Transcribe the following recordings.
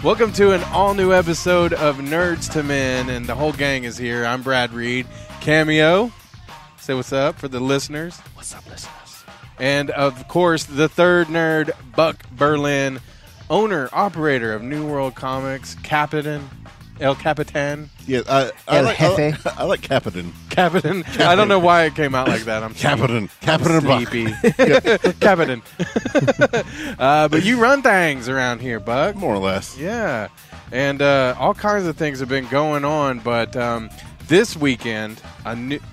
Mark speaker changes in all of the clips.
Speaker 1: Welcome to an all-new episode of Nerds to Men, and the whole gang is here. I'm Brad Reed. Cameo, say what's up for the listeners.
Speaker 2: What's up, listeners?
Speaker 1: And, of course, the third nerd, Buck Berlin, owner, operator of New World Comics, El Capitan.
Speaker 3: Yeah, I like Capitan.
Speaker 1: Capitan. I don't know why it came out like that. I'm
Speaker 3: Capitan.
Speaker 1: sleepy. Capitan. But you run things around here, Buck.
Speaker 3: More or less.
Speaker 1: Yeah. And all kinds of things have been going on, but this weekend,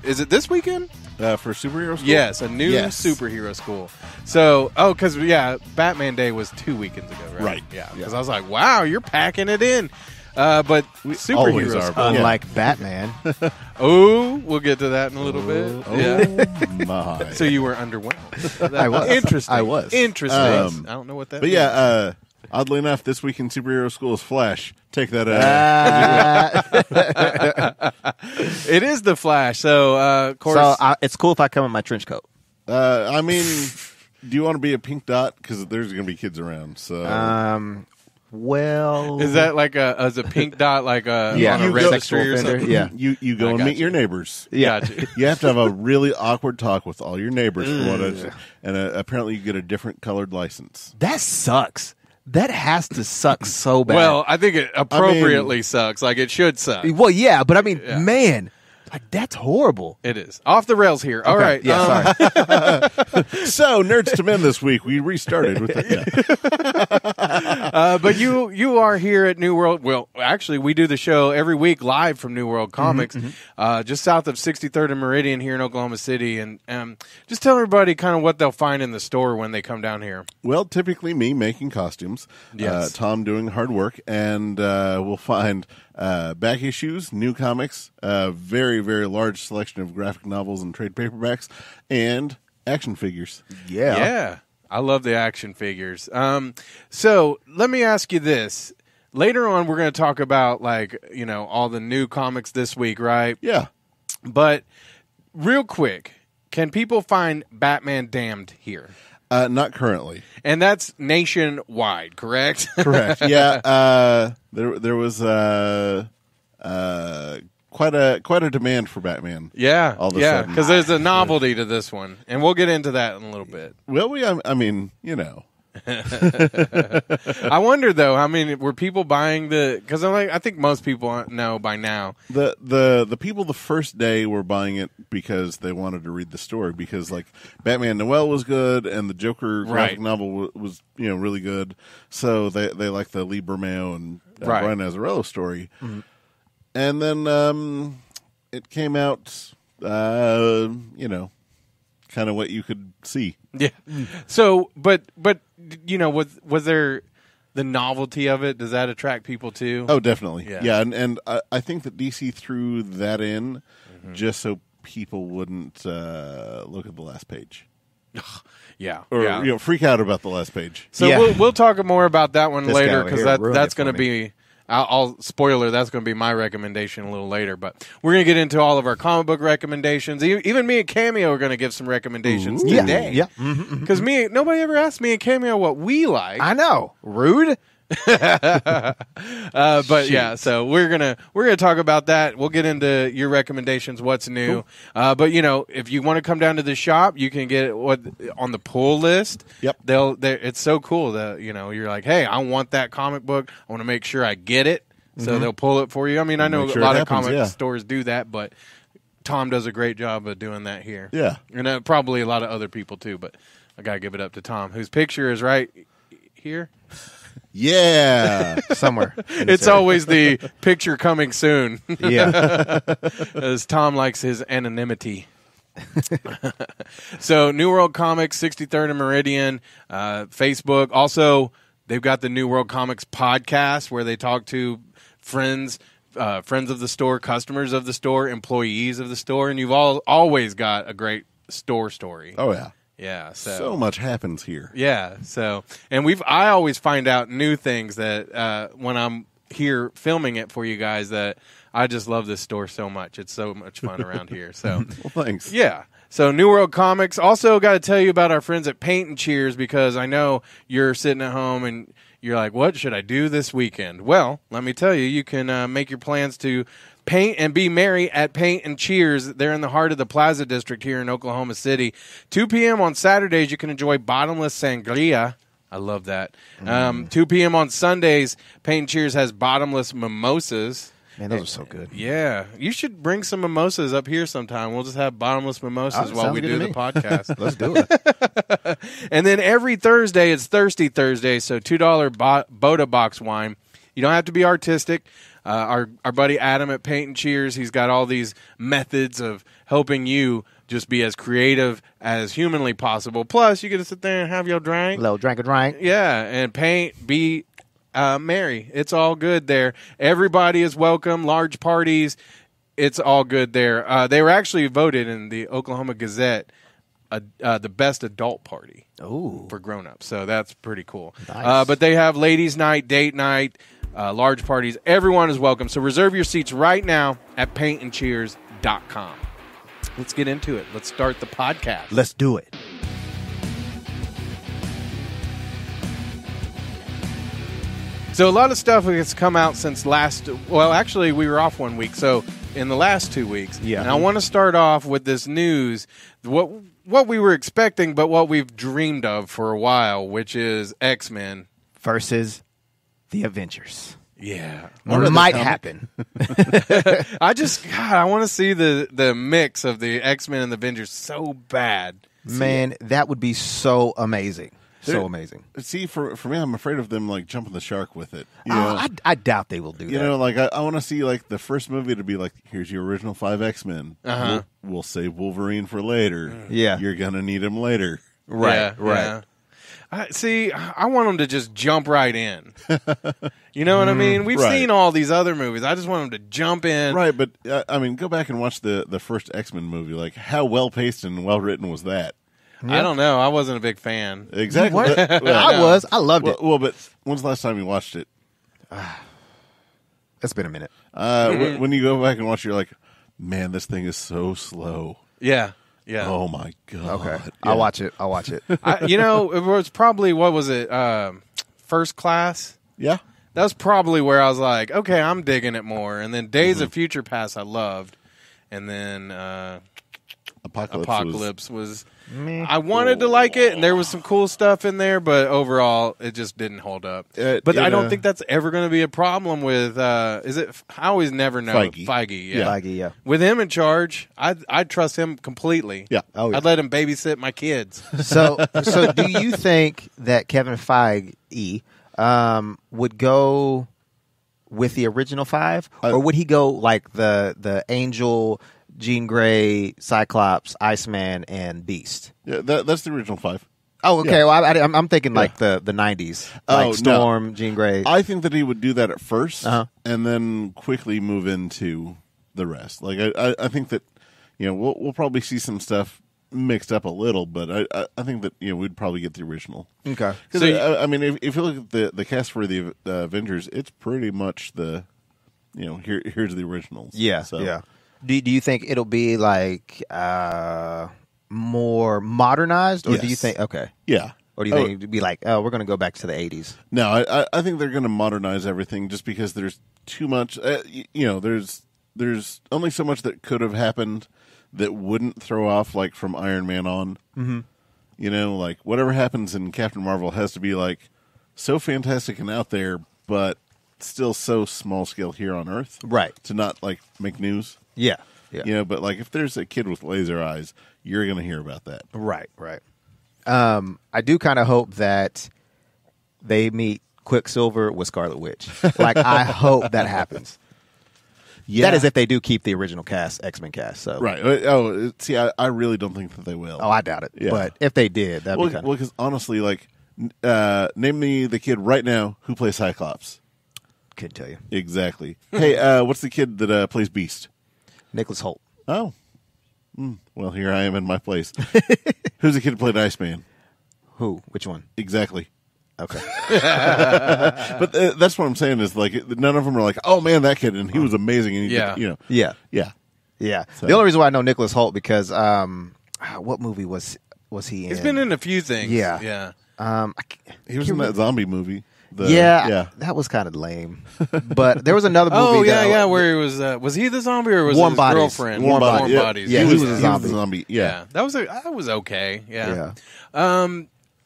Speaker 1: is it this weekend?
Speaker 3: For superhero school?
Speaker 1: Yes, a new superhero school. So, because, Batman Day was 2 weekends ago, right?
Speaker 3: Right.
Speaker 1: Yeah, because I was like, wow, you're packing it in. But superheroes
Speaker 3: are.
Speaker 2: Unlike Batman.
Speaker 1: Oh, we'll get to that in a little bit. Yeah.
Speaker 3: My.
Speaker 1: So you were underwhelmed.
Speaker 2: I was.
Speaker 1: Interesting.
Speaker 2: I was.
Speaker 1: Interesting. I don't know what that
Speaker 3: But
Speaker 1: means.
Speaker 3: yeah, oddly enough, this week in superhero school is Flash. Take that
Speaker 1: It is the Flash. So, of course.
Speaker 2: So it's cool if I come in my trench coat.
Speaker 3: I mean, do you want to be a pink dot? Because there's going to be kids around. So.
Speaker 2: Well,
Speaker 1: is that like as a pink dot, like on a registry or something?
Speaker 2: Yeah.
Speaker 3: You go and meet your neighbors.
Speaker 1: Yeah.
Speaker 3: You have to have a really awkward talk with all your neighbors. And apparently you get a different colored license.
Speaker 2: that sucks. That has to suck so bad.
Speaker 1: Well, I think it appropriately sucks. Like it should suck.
Speaker 2: Well, yeah, but I mean, man, like that's horrible.
Speaker 1: It is. Off the rails here. All right.
Speaker 2: Yeah, sorry.
Speaker 3: So, Nerds to Men this week, we restarted with it.
Speaker 1: But you are here at New World. Well, actually, we do the show every week live from New World Comics, just south of 63rd and Meridian here in Oklahoma City. And just tell everybody kind of what they'll find in the store when they come down here.
Speaker 3: Well, typically me making costumes,
Speaker 1: Yes.
Speaker 3: Tom doing hard work, and we'll find back issues, new comics, a very, very large selection of graphic novels and trade paperbacks, and action figures.
Speaker 1: Yeah. I love the action figures. So let me ask you this. Later on, we're going to talk about, all the new comics this week, right?
Speaker 3: Yeah.
Speaker 1: But real quick, can people find Batman Damned here?
Speaker 3: Not currently.
Speaker 1: And that's nationwide, correct?
Speaker 3: Correct. Yeah. There was quite a demand for Batman.
Speaker 1: Yeah.
Speaker 3: All of a sudden.
Speaker 1: Because there's a novelty to this one. And we'll get into that in a little bit.
Speaker 3: Well, I mean, you know.
Speaker 1: I wonder, though, were people buying because I think most people know by now.
Speaker 3: The people the first day were buying it because they wanted to read the story, because like Batman Noel was good and the Joker graphic novel was really good, so they like the Lee Bermejo and Brian Azzarello story. Mm-hmm. And then it came out kind of what you could see.
Speaker 1: Yeah. So, but was there the novelty of it? Does that attract people too?
Speaker 3: Oh, definitely.
Speaker 1: Yeah.
Speaker 3: And I think that DC threw that in just so people wouldn't look at the last page.
Speaker 1: Yeah.
Speaker 3: Or freak out about the last page.
Speaker 1: So we'll talk more about that one later, because that's going to
Speaker 2: me.
Speaker 1: be. I'll spoiler. That's going to be my recommendation a little later, but we're going to get into all of our comic book recommendations. Even me and Cameo are going to give some recommendations today.
Speaker 2: Yeah.
Speaker 1: Because nobody ever asked me and Cameo what we like.
Speaker 2: I know. Rude.
Speaker 1: But yeah, so we're gonna talk about that. We'll get into your recommendations, what's new. Cool. But if you want to come down to the shop, you can get it on the pull list.
Speaker 3: Yep.
Speaker 1: It's so cool that you're like, hey, I want that comic book. I want to make sure I get it, so they'll pull it for you. I know a lot of comic stores do that, but Tom does a great job of doing that here.
Speaker 3: Yeah,
Speaker 1: and probably a lot of other people too. But I gotta give it up to Tom, whose picture is right here.
Speaker 3: Yeah,
Speaker 2: somewhere.
Speaker 1: It's always the picture coming soon.
Speaker 2: Yeah.
Speaker 1: As Tom likes his anonymity. So, New World Comics, 63rd and Meridian, Facebook. Also, they've got the New World Comics podcast where they talk to friends of the store, customers of the store, employees of the store, and you've always got a great store story.
Speaker 3: Oh, yeah.
Speaker 1: Yeah,
Speaker 3: so much happens here.
Speaker 1: Yeah, so and I always find out new things that when I'm here filming it for you guys, that I just love this store so much. It's so much fun around here. So
Speaker 3: well, thanks.
Speaker 1: Yeah. So New World Comics. Also got to tell you about our friends at Paint and Cheers, because I know you're sitting at home and you're like, what should I do this weekend? Well, let me tell you, you can make your plans to paint and be merry at Paint and Cheers. They're in the heart of the Plaza District here in Oklahoma City. 2 p.m. on Saturdays, you can enjoy bottomless sangria. I love that. 2 p.m. on Sundays, Paint and Cheers has bottomless mimosas.
Speaker 2: Man, those are so good.
Speaker 1: Yeah. You should bring some mimosas up here sometime. We'll just have bottomless mimosas while we do the podcast.
Speaker 2: Let's do it.
Speaker 1: And then every Thursday, it's Thirsty Thursday, so $2 Boda Box wine. You don't have to be artistic. Our buddy Adam at Paint and Cheers, he's got all these methods of helping you just be as creative as humanly possible. Plus, you get to sit there and have your drink.
Speaker 2: A little drink a drink.
Speaker 1: Yeah, and paint, be merry. It's all good there. Everybody is welcome. Large parties. It's all good there. They were actually voted in the Oklahoma Gazette the best adult party for grown-ups. So that's pretty cool.
Speaker 2: Nice.
Speaker 1: But they have ladies' night, date night, large parties. Everyone is welcome. So reserve your seats right now at paintandcheers.com. Let's get into it. Let's start the podcast.
Speaker 2: Let's do it.
Speaker 1: So a lot of stuff has come out since last. Well, actually, we were off 1 week. So in the last 2 weeks, and I want to start off with this news. What we were expecting, but what we've dreamed of for a while, which is X-Men
Speaker 2: versus the Avengers.
Speaker 1: Yeah,
Speaker 2: or it might happen.
Speaker 1: I want to see the mix of the X-Men and the Avengers so bad.
Speaker 2: Man, that would be so amazing. So amazing.
Speaker 3: See, for me, I'm afraid of them like jumping the shark with it. You
Speaker 2: know?
Speaker 3: know?
Speaker 2: I doubt they will do that.
Speaker 3: You know, like I want to see like the first movie to be like, here's your original 5 X-Men. We'll save Wolverine for later.
Speaker 2: Yeah,
Speaker 3: you're gonna need him later.
Speaker 2: Right.
Speaker 1: Yeah. I want them to just jump right in. You know what I mean? We've seen all these other movies. I just want them to jump in.
Speaker 3: Right, but I mean, go back and watch the first X-Men movie. Like, how well paced and well written was that?
Speaker 1: Yeah. I don't know. I wasn't a big fan.
Speaker 3: Exactly.
Speaker 2: I was. I loved it.
Speaker 3: Well, but when's the last time you watched it?
Speaker 2: It's been a minute.
Speaker 3: When you go back and watch it, you're like, man, this thing is so slow.
Speaker 1: Yeah. Yeah.
Speaker 3: Oh, my God.
Speaker 2: Okay.
Speaker 3: Yeah.
Speaker 2: I'll watch it.
Speaker 1: It was probably, what was it? First Class?
Speaker 3: Yeah.
Speaker 1: That was probably where I was like, okay, I'm digging it more. And then Days of Future Past I loved. And then Apocalypse was I wanted to like it, and there was some cool stuff in there, but overall, it just didn't hold up. But I don't think that's ever going to be a problem with, is it? I always never know. Feige, yeah.
Speaker 2: Feige, yeah.
Speaker 1: With him in charge, I'd trust him completely.
Speaker 3: Yeah.
Speaker 2: Oh, yeah.
Speaker 1: I'd let him babysit my kids.
Speaker 2: So do you think that Kevin Feige would go with the original 5, or would he go like the Angel, Jean Grey, Cyclops, Iceman, and Beast?
Speaker 3: Yeah, that's the original 5.
Speaker 2: Oh, okay.
Speaker 3: Yeah.
Speaker 2: Well, I'm thinking like the 90s, like Storm,
Speaker 3: no.
Speaker 2: Jean Grey.
Speaker 3: I think that he would do that at first, and then quickly move into the rest. Like I think that we'll probably see some stuff mixed up a little, but I think that we'd probably get the original.
Speaker 2: Okay.
Speaker 3: Because I mean, if you look at the cast for the Avengers, it's pretty much the here's the originals.
Speaker 2: Yeah.
Speaker 3: So.
Speaker 2: Yeah. Do you think it'll be like more modernized, or do you think
Speaker 3: Yeah.
Speaker 2: Or do you think it'd be like, we're going to go back to the 80s?
Speaker 3: No, I think they're going to modernize everything just because there's too much. There's only so much that could have happened that wouldn't throw off, like from Iron Man on. Mm-hmm. Like whatever happens in Captain Marvel has to be like so fantastic and out there, but still so small scale here on Earth,
Speaker 2: right?
Speaker 3: To not like make news.
Speaker 2: Yeah.
Speaker 3: But like if there's a kid with laser eyes, you're going to hear about that.
Speaker 2: Right. I do kind of hope that they meet Quicksilver with Scarlet Witch. Like, I hope that happens. Yeah. That is if they do keep the original cast, X-Men cast. So.
Speaker 3: Right. Oh, see, I really don't think that they will.
Speaker 2: Oh, I doubt it. Yeah. But if they did, that'd be kind of...
Speaker 3: Well, because honestly, like, name me the kid right now who plays Cyclops.
Speaker 2: Couldn't tell you.
Speaker 3: Exactly. Hey, what's the kid that plays Beast?
Speaker 2: Nicholas Hoult.
Speaker 3: Oh. Well, here I am in my place. Who's the kid who played Iceman?
Speaker 2: Who? Which one?
Speaker 3: Exactly.
Speaker 2: Okay.
Speaker 3: But that's what I'm saying is, like, none of them are like, oh, man, that kid, and he was amazing. And
Speaker 2: Yeah.
Speaker 3: Yeah.
Speaker 2: So. The only reason why I know Nicholas Hoult because what movie was he in?
Speaker 1: He's been in a few things.
Speaker 2: Yeah.
Speaker 1: Yeah.
Speaker 3: He was in that zombie movie.
Speaker 2: That was kind of lame. But there was another movie.
Speaker 1: Where he was he the zombie or was
Speaker 2: Warm
Speaker 1: his
Speaker 2: Bodies.
Speaker 1: girlfriend?
Speaker 3: Warm
Speaker 1: Bodies.
Speaker 2: Yeah, he was a
Speaker 3: He
Speaker 2: zombie.
Speaker 3: was a zombie. Yeah.
Speaker 1: That was okay. Yeah.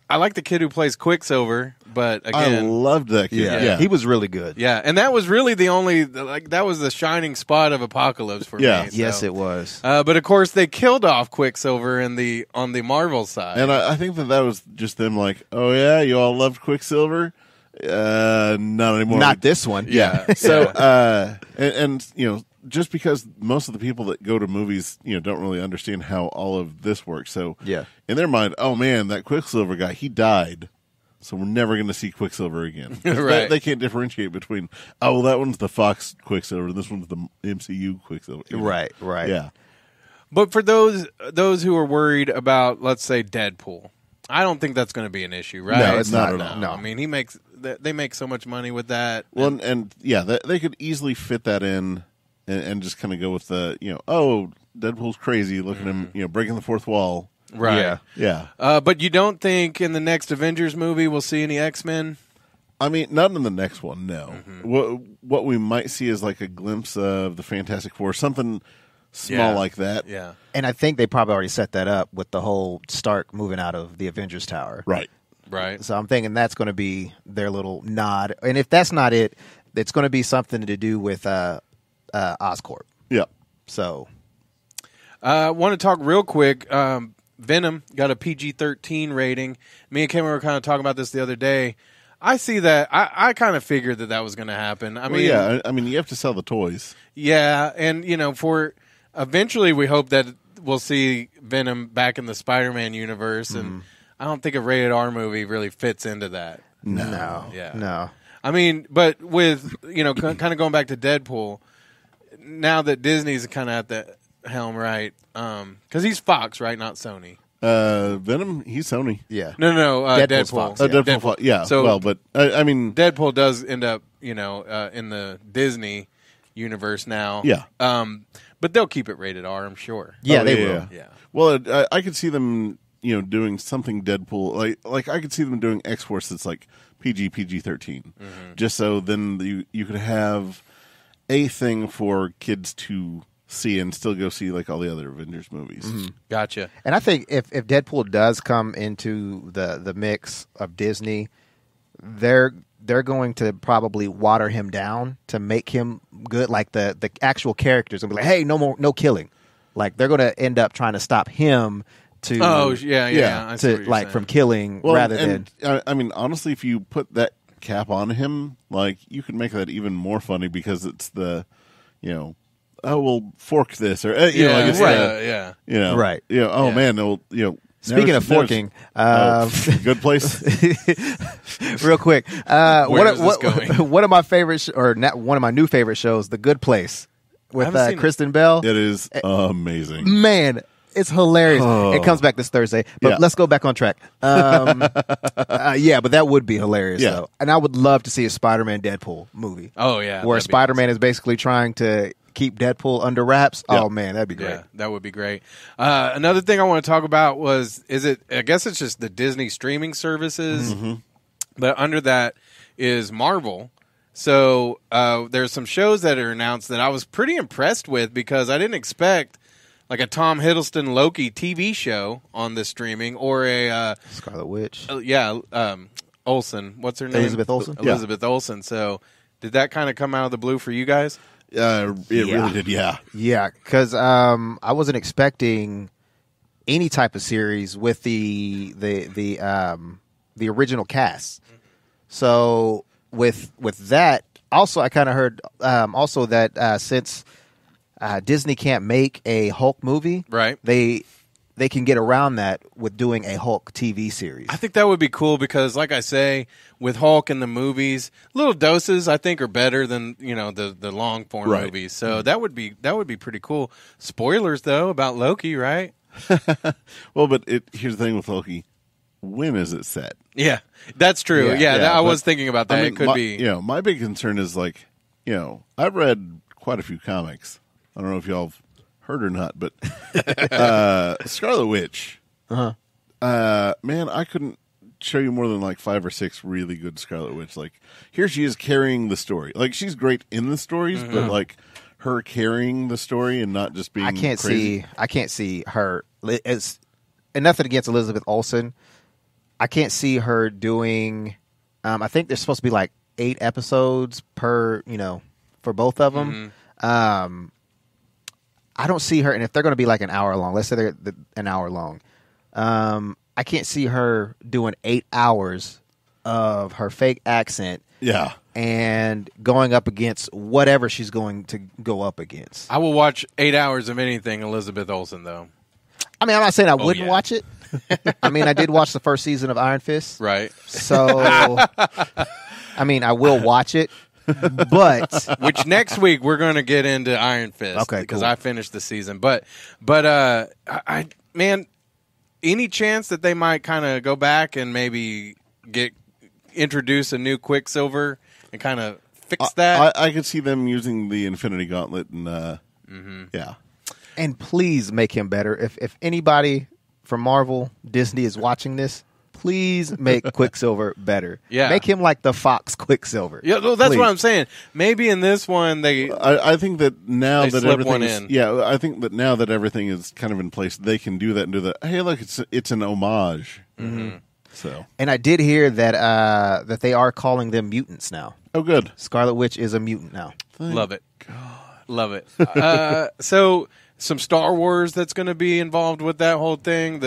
Speaker 1: I like the kid who plays Quicksilver, but
Speaker 3: I
Speaker 1: again,
Speaker 3: loved that kid.
Speaker 2: Yeah.
Speaker 3: Yeah.
Speaker 2: He was really good.
Speaker 1: yeah, and that was really the only that was the shining spot of Apocalypse for
Speaker 3: Yeah.
Speaker 1: me.
Speaker 2: Yes,
Speaker 1: so.
Speaker 2: it was.
Speaker 1: But of course, they killed off Quicksilver on the Marvel side.
Speaker 3: And I think that was just them like, oh, yeah, you all loved Quicksilver? Not anymore.
Speaker 2: Not this one.
Speaker 1: yeah.
Speaker 3: So, and you know, just because most of the people that go to movies, you know, don't really understand how all of this works. So,
Speaker 2: Yeah.
Speaker 3: in their mind, oh man, that Quicksilver guy, he died. So we're never going to see Quicksilver again.
Speaker 1: Right.
Speaker 3: They can't differentiate between, oh, well, that one's the Fox Quicksilver, and this one's the MCU Quicksilver. You know?
Speaker 2: Right.
Speaker 3: Yeah.
Speaker 1: But for those who are worried about, let's say, Deadpool, I don't think that's going to be an issue, right?
Speaker 2: No, it's not
Speaker 3: at
Speaker 2: all.
Speaker 1: No.
Speaker 2: No.
Speaker 1: I mean, they make so much money with that.
Speaker 3: Well, and they could easily fit that in and just kind of go with the, you know, oh, Deadpool's crazy. Look at him, you know, breaking the fourth wall.
Speaker 1: Right.
Speaker 2: Yeah.
Speaker 3: Yeah.
Speaker 1: But you don't think in the next Avengers movie we'll see any X-Men?
Speaker 3: I mean, not in the next one, no. What we might see is like a glimpse of the Fantastic Four, something small like that.
Speaker 1: Yeah.
Speaker 2: And I think they probably already set that up with the whole Stark moving out of the Avengers Tower.
Speaker 3: Right.
Speaker 1: Right.
Speaker 2: So I'm thinking that's going to be their little nod. And if that's not it, it's going to be something to do with Oscorp.
Speaker 3: Yeah.
Speaker 2: So
Speaker 1: I want to talk real quick. Venom got a PG-13 rating. Me and Cameron were kind of talking about this the other day. I see that. I kind of figured that was going to happen. I mean,
Speaker 3: I mean, you have to sell the toys.
Speaker 1: Yeah, and you know, for eventually, we hope that we'll see Venom back in the Spider-Man universe, and I don't think a rated R movie really fits into that.
Speaker 2: no.
Speaker 1: Yeah.
Speaker 2: No.
Speaker 1: I mean, but with kind of going back to Deadpool, now that Disney's kind of at the helm, right? Because he's Fox, right, not Sony.
Speaker 3: Venom, he's Sony.
Speaker 2: Yeah.
Speaker 1: No,
Speaker 2: Deadpool's
Speaker 1: Deadpool.
Speaker 2: Fox,
Speaker 3: Deadpool. Yeah.
Speaker 1: So-
Speaker 3: well, but I mean,
Speaker 1: Deadpool does end up, in the Disney universe now.
Speaker 3: Yeah.
Speaker 1: But they'll keep it rated R, I'm sure.
Speaker 2: Yeah,
Speaker 3: Oh,
Speaker 2: they
Speaker 3: yeah,
Speaker 2: will.
Speaker 1: Yeah.
Speaker 3: well, I could see them, doing something Deadpool like I could see them doing X-Force that's like PG-13, just so then you could have a thing for kids to see and still go see like all the other Avengers movies.
Speaker 1: Gotcha.
Speaker 2: And I think if Deadpool does come into the mix of Disney, they're going to probably water him down to make him good. Like the actual characters will be like, hey, no killing. Like they're going to end up trying to stop him to
Speaker 1: Oh, yeah. I see what
Speaker 2: to
Speaker 1: you're
Speaker 2: like
Speaker 1: saying.
Speaker 2: from killing
Speaker 3: Well,
Speaker 2: rather
Speaker 3: and,
Speaker 2: than
Speaker 3: I mean, honestly, if you put that cap on him, like you could make that even more funny because it's the, oh, we'll fork this or like it's
Speaker 1: right.
Speaker 3: the,
Speaker 2: Right.
Speaker 3: Oh
Speaker 1: Yeah.
Speaker 3: man, it'll,
Speaker 2: Speaking of forking,
Speaker 3: good place.
Speaker 2: real quick,
Speaker 1: Where is this going?
Speaker 2: one of my favorite or not one of my new favorite shows, The Good Place, with
Speaker 1: haven't seen it.
Speaker 2: Kristen Bell.
Speaker 3: It is amazing.
Speaker 2: Man, it's hilarious. It comes back this Thursday, but
Speaker 3: Yeah.
Speaker 2: let's go back on track. But that would be hilarious,
Speaker 3: Yeah.
Speaker 2: though. And I would love to see a Spider-Man Deadpool movie.
Speaker 1: Oh, yeah.
Speaker 2: where
Speaker 1: that'd be
Speaker 2: Spider-Man is basically trying to keep Deadpool under wraps.
Speaker 3: Yeah.
Speaker 2: Oh man, that'd be great.
Speaker 1: Yeah, that would be great. Another thing I want to talk about I guess it's just the Disney streaming services, but under that is Marvel. So there's some shows that are announced that I was pretty impressed with because I didn't expect like a Tom Hiddleston Loki TV show on this streaming or a
Speaker 2: Scarlet Witch.
Speaker 1: Olsen. What's her name?
Speaker 2: Elizabeth Olsen?
Speaker 1: Elizabeth Olsen. So did that kind of come out of the blue for you guys?
Speaker 3: It really did. Yeah.
Speaker 2: Yeah, because I wasn't expecting any type of series with the original cast. So with that, also I kind of heard also that since Disney can't make a Hulk movie,
Speaker 1: Right.
Speaker 2: they can get around that with doing a Hulk TV series.
Speaker 1: I think that would be cool because, like I say, with Hulk in the movies, little doses I think are better than the long form
Speaker 3: Right.
Speaker 1: movies. So that would be pretty cool. Spoilers though about Loki, right?
Speaker 3: Well, but here's the thing with Loki. When is it set?
Speaker 1: Yeah, that's true.
Speaker 2: Yeah,
Speaker 1: I was thinking about that.
Speaker 3: I mean,
Speaker 1: It could be.
Speaker 3: my big concern is like, I've read quite a few comics. I don't know if y'all have heard or not, but Scarlet Witch. Man, I couldn't show you more than like 5 or 6 really good Scarlet Witch. Like, here she is carrying the story. Like, she's great in the stories, but like her carrying the story and not just being
Speaker 2: I can't see her. It's and nothing against Elizabeth Olsen. I can't see her doing. I think there's supposed to be like 8 episodes per, for both of them. I don't see her, and if they're going to be like an hour long, let's say they're an hour long, I can't see her doing 8 hours of her fake accent.
Speaker 3: Yeah.
Speaker 2: And going up against whatever she's going to go up against.
Speaker 1: I will watch 8 hours of anything Elizabeth Olsen, though.
Speaker 2: I mean, I'm not saying I wouldn't watch it. I mean, I did watch the first season of Iron Fist.
Speaker 1: Right.
Speaker 2: So, I mean, I will watch it. But
Speaker 1: which next week we're going to get into Iron Fist.
Speaker 2: Okay,
Speaker 1: because
Speaker 2: cool.
Speaker 1: I finished the season. But I man, any chance that they might kind of go back and maybe introduce a new Quicksilver and kind of fix that?
Speaker 3: I could see them using the Infinity Gauntlet and yeah.
Speaker 2: And please make him better. If anybody from Marvel, Disney is watching this, please make Quicksilver better.
Speaker 1: Yeah.
Speaker 2: Make him like the Fox Quicksilver.
Speaker 1: Yeah, well, that's
Speaker 2: Please.
Speaker 1: what I'm saying. Maybe in this one
Speaker 3: I think that now
Speaker 1: they
Speaker 3: that
Speaker 1: slip
Speaker 3: everything
Speaker 1: one
Speaker 3: is,
Speaker 1: in.
Speaker 3: yeah, I think that now that everything is kind of in place, they can do that and do that. Hey, look, it's an homage. Mm-hmm. So,
Speaker 2: And I did hear that that they are calling them mutants now.
Speaker 3: oh, good.
Speaker 2: Scarlet Witch is a mutant now.
Speaker 1: love it. Love it. So some Star Wars that's going to be involved with that whole thing.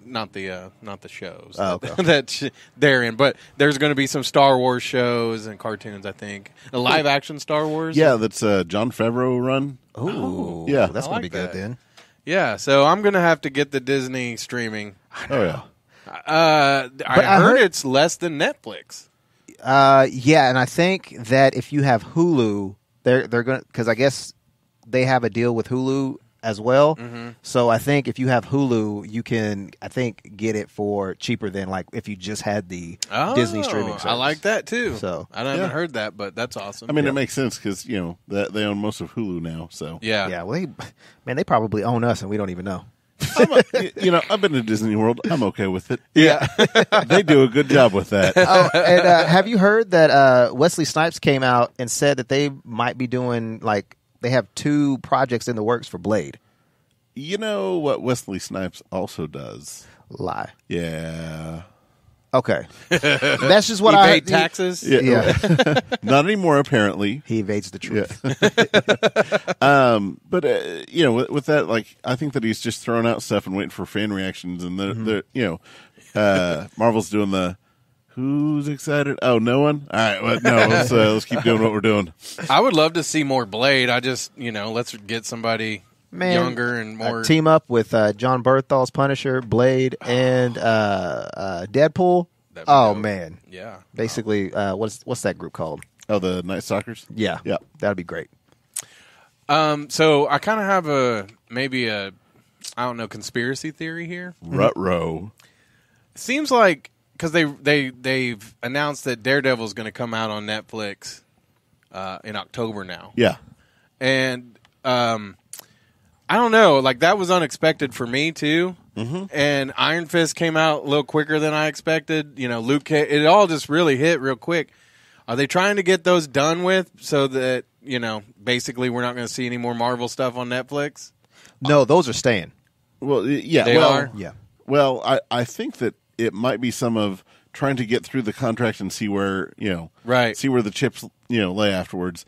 Speaker 1: Not the shows
Speaker 2: okay.
Speaker 1: that they're in, but there's going to be some Star Wars shows and cartoons. I think a live action Star Wars.
Speaker 3: Yeah, that's John Favreau run.
Speaker 2: Ooh,
Speaker 3: yeah.
Speaker 2: that's
Speaker 1: I
Speaker 2: going to
Speaker 1: like
Speaker 2: be good
Speaker 1: that.
Speaker 2: then.
Speaker 1: Yeah, so I'm going to have to get the Disney streaming.
Speaker 3: Oh yeah.
Speaker 1: I heard it's less than Netflix.
Speaker 2: Yeah, and I think that if you have Hulu, they're going to, because I guess they have a deal with Hulu as well. Mm-hmm. So I think if you have Hulu, you can, I think, get it for cheaper than like if you just had the Disney streaming service.
Speaker 1: I like that too.
Speaker 2: So
Speaker 1: I haven't heard that, but that's awesome.
Speaker 3: I mean, it makes sense because that they own most of Hulu now. So
Speaker 1: yeah.
Speaker 2: Well, they probably own us and we don't even know.
Speaker 3: I've been to Disney World. I'm okay with it.
Speaker 1: Yeah.
Speaker 3: They do a good job with that.
Speaker 2: Oh, and have you heard that Wesley Snipes came out and said that they might be doing they have 2 projects in the works for Blade?
Speaker 3: You know what Wesley Snipes also does?
Speaker 2: Lie.
Speaker 3: Yeah.
Speaker 2: Okay. That's just what
Speaker 1: He
Speaker 2: I
Speaker 1: paid taxes.
Speaker 2: Yeah.
Speaker 3: Not anymore, apparently.
Speaker 2: He evades the truth.
Speaker 3: But with that, I think that he's just throwing out stuff and waiting for fan reactions, and Marvel's doing the who's excited? Oh, no one. All right, well, no, let's keep doing what we're doing.
Speaker 1: I would love to see more Blade. I just let's get somebody younger and more
Speaker 2: team up with John Berthal's Punisher, Blade, and Deadpool. Man,
Speaker 1: yeah.
Speaker 2: Basically, what's that group called?
Speaker 3: Oh, the Night Stalkers.
Speaker 2: Yeah, that'd be great.
Speaker 1: So I kind of have maybe a conspiracy theory here.
Speaker 3: Ruh-roh.
Speaker 1: Seems like because they've announced that Daredevil's going to come out on Netflix in October now.
Speaker 3: Yeah,
Speaker 1: and I don't know, that was unexpected for me too. Mm-hmm. And Iron Fist came out a little quicker than I expected. Luke Cage, it all just really hit real quick. Are they trying to get those done with so that basically we're not going to see any more Marvel stuff on Netflix?
Speaker 2: No, those are staying.
Speaker 3: Well, yeah,
Speaker 1: They are?
Speaker 2: Yeah.
Speaker 3: Well, I think that it might be some of trying to get through the contract and see where see where the chips lay afterwards.